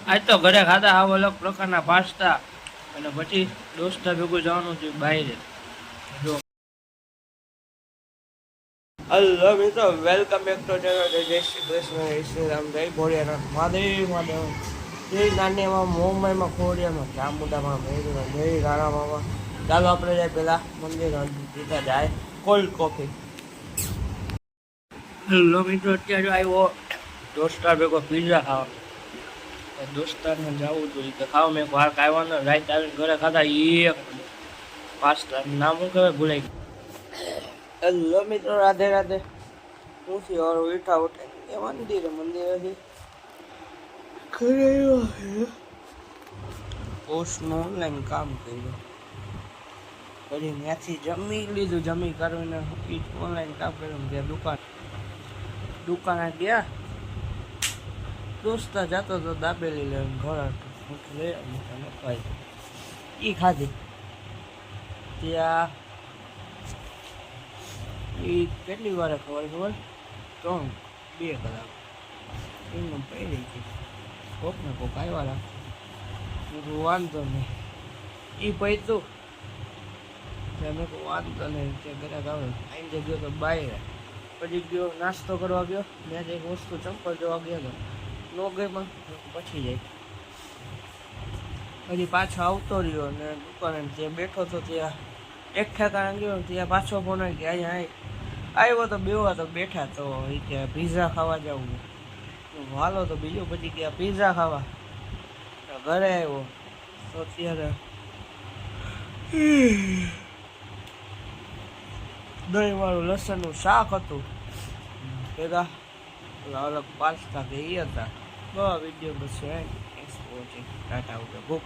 આજ તો ઘરે ખાધા આવ અલગ પ્રકારના પાસ્તા અને પછી દોસ્તા ભેગું જવાનું છે બહાર. જો હલો મિત્રો, વેલકમ બેક ટુ ચેનલ. જય શ્રી કૃષ્ણ, જય શ્રી રામ, જય ભોળિયાનાથ, મહાદેવ મહાદેવ, જય નાનીમાં મુંબઈમાં ખોડિયામાં ચામુંડામાં મેળીમાં જય રાણામાં. ચાલો આપણે જાય પેલા મંદિર દીધા જાય કોલ્ડ કોફી. હેલો મિત્રો, અત્યારે આવ્યો દોસ્તાર ભેગો પીઝા ખાવા. દોસ્તારને જવું હતું કે ખાવ મેં વાર આવ્યા ને રાત આવીને ઘરે ખાધા એક પાસ્તા નામ શું કહેવાય ભૂલાઈ ગયું. હેલો મિત્રો, રાધે રાધે. હું થી ઓર ઉઠા ઉઠે એ મંદિરે ઘરે પોસ્ટનું ઓનલાઈન કામ કર્યું પછી ત્યાંથી જમી લીધું. જમી કરીને ઓનલાઈન કામ કર્યું. ત્યાં દુકાને ગયા. દોસ્તા જતો તો દાબેલી લઈને ઘર લઈ ખાઈ એ ખાધી. ત્યાં એ કેટલી વાર ખબર 2 કલાક એમને પડી ગઈ. કોક ને કોક આવ્યા મેં વાંધો નહીં એ પૈતું મેં વાંધો નહીં કે ઘરે આવે આઈને ગયો તો બહાર. પછી ગયો નાસ્તો કરવા ગયો. મેં એક વસ્તુ ચંપલ જોવા ગયો હતો નો ગઈમાં પછી જાય. પછી પાછો આવતો રહ્યો ને દુકાને ત્યાં બેઠો તો ત્યાં એક ઠેકાણે ગયો ત્યાં પાછો ફોન આવી કે અહીંયા આવ્યો તો બેવા તો બેઠા તો એ કે પીઝા ખાવા જવું. હાલો તો બીજું પછી ગયા પીઝા ખાવા. ઘરે આવ્યો તો ત્યારે દહીંવાળું લસણનું શાક હતું ભેગા અલગ પાસ્તા કે એ હતા. બહુ વિડીયો બસ છે. ટાટા આવતો.